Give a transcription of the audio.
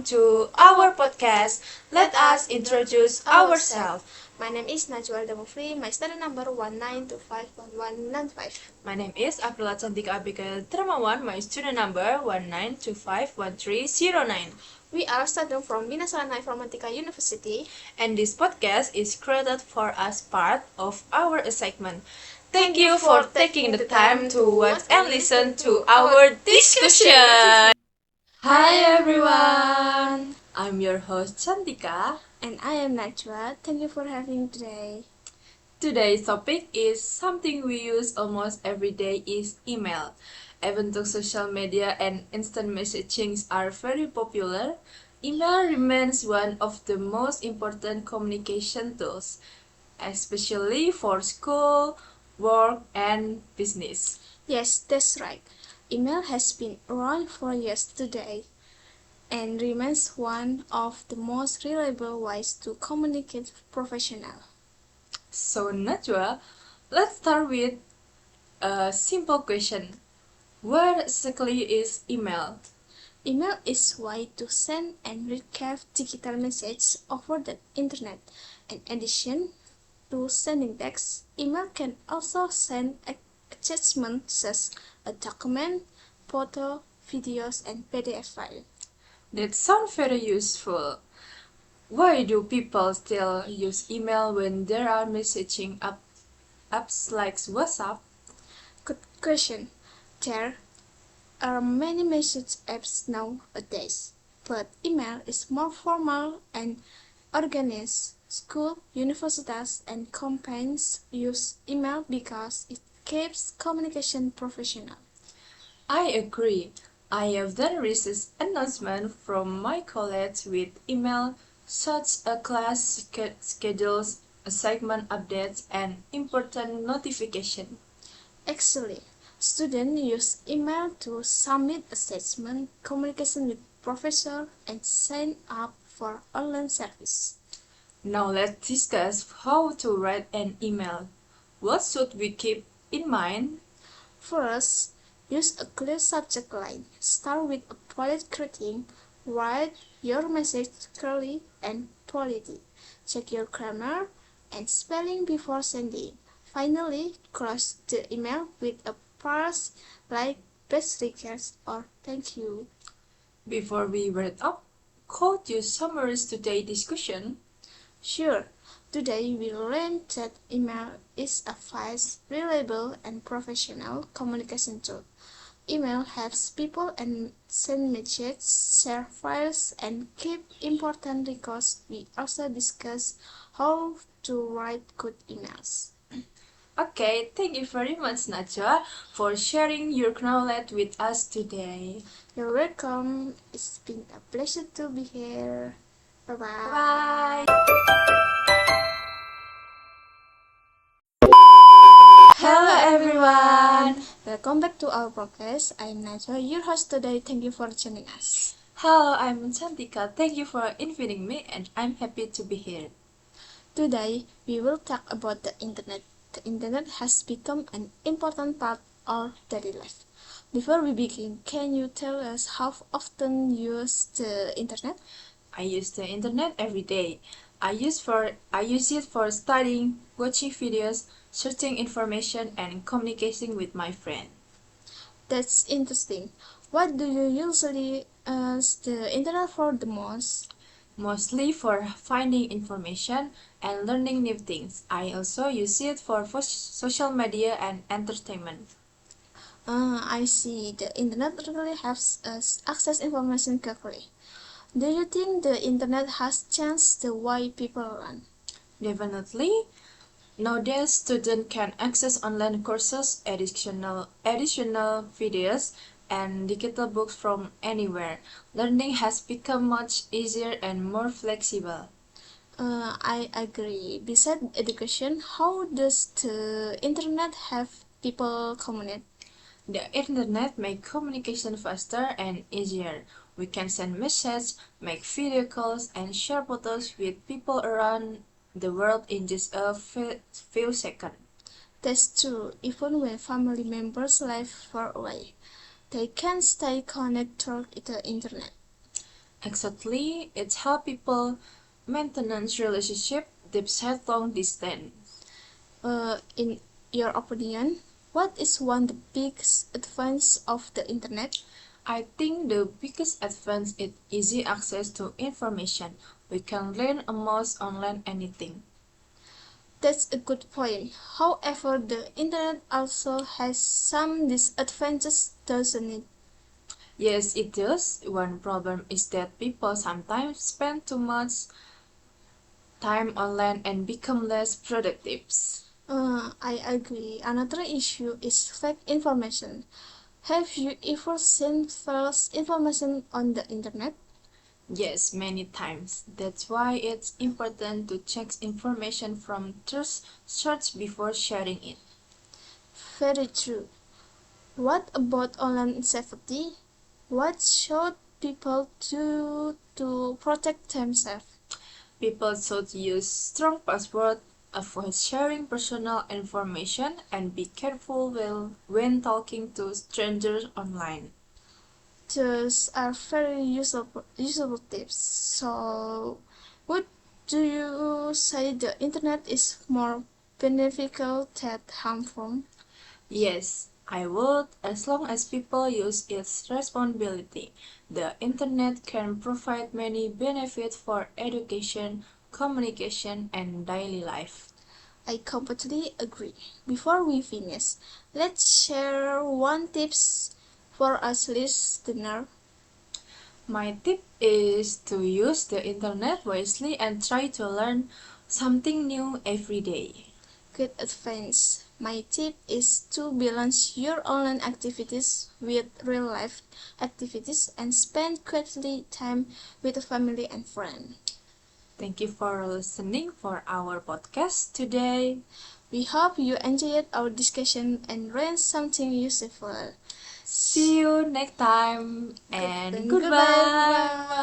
welcome to our podcast. Let us introduce ourselves. My name is Najwa Muflih. My study number 192511195. My name is Aprilla Cantika Abigail Termawan. My student number 192511309. We are students from Bina Sarana Informatika University. And this podcast is created for us part of our assignment. Thank you for taking the time to watch and listen to our discussion. Hi everyone! I'm your host Cantika. And I am Najwa. Thank you for having today. Today's topic is something we use almost every day is email. Even though social media and instant messaging are very popular, email remains one of the most important communication tools, especially for school, work, and business. Yes, that's right. Email has been around for years today and remains one of the most reliable ways to communicate professionally. So, Najwa, let's start with a simple question. What exactly is email? Email is a way to send and receive digital messages over the internet. In addition to sending text, email can also send attachments such as a document, photo, videos, and PDF file. That sounds very useful. Why do people still use email when there are messaging apps like WhatsApp? Good question. There are many message apps nowadays, but email is more formal and organized. School, universities, and companies use email because it keeps communication professional. I agree. I have done recent announcements from my college with email, such as class schedules, assignment updates, and important notification. Actually, students use email to submit assessment, communication with professor, and sign up for online service. Now let's discuss how to write an email. What should we keep in mind? First, use a clear subject line. Start with a polite greeting. Write your message clearly and politely. Check your grammar and spelling before sending. Finally, close the email with a phrase like best regards or thank you. Before we wrap up, could you summarize today's discussion? Sure, today we learned that email is a fast, reliable, and professional communication tool. Email helps people and send messages, share files, and keep important records. We also discuss how to write good emails. Okay, thank you very much, Najwa, for sharing your knowledge with us today. You're welcome. It's been a pleasure to be here. Bye. Bye-bye. Hello everyone! Welcome back to our podcast. I'm Najwa, your host today. Thank you for joining us. Hello, I'm Cantika. Thank you for inviting me and I'm happy to be here. Today, we will talk about the internet. The internet has become an important part of our daily life. Before we begin, can you tell us how often you use the internet? I use the internet every day. I use it for studying, watching videos, searching information, and communicating with my friends. That's interesting. What do you usually use the internet for the most? Mostly for finding information and learning new things. I also use it for social media and entertainment. I see. The internet really helps us access information quickly. Do you think the internet has changed the way people learn? Definitely. Nowadays, students can access online courses, additional videos, and digital books from anywhere. Learning has become much easier and more flexible. I agree. Besides education, how does the internet help people communicate? The internet makes communication faster and easier. We can send messages, make video calls, and share photos with people around the world in just a few seconds. That's true. Even when family members live far away, they can stay connected through the internet. Exactly, it's how people maintain relationship despite long distance. In your opinion, what is one the biggest advance of the internet? I think the biggest advance is easy access to information. We can learn almost online anything. That's a good point. However, the internet also has some disadvantages, doesn't it? Yes, it does. One problem is that people sometimes spend too much time online and become less productive. I agree. Another issue is fake information. Have you ever seen false information on the internet? Yes, many times. That's why it's important to check information from trust source before sharing it. Very true. What about online safety? What should people do to protect themselves? People should use strong passwords, avoid sharing personal information, and be careful when talking to strangers online. Those are very useful tips. So, would do you say the internet is more beneficial than harmful? Yes, I would, as long as people use its responsibility. The internet can provide many benefits for education, communication, and daily life. I completely agree. Before we finish, let's share one tips for us listener. My tip is to use the internet wisely and try to learn something new every day. Good advice. My tip is to balance your online activities with real life activities and spend quality time with family and friends. Thank you for listening for our podcast today. We hope you enjoyed our discussion and learned something useful. See you next time and Goodbye, goodbye. everyone.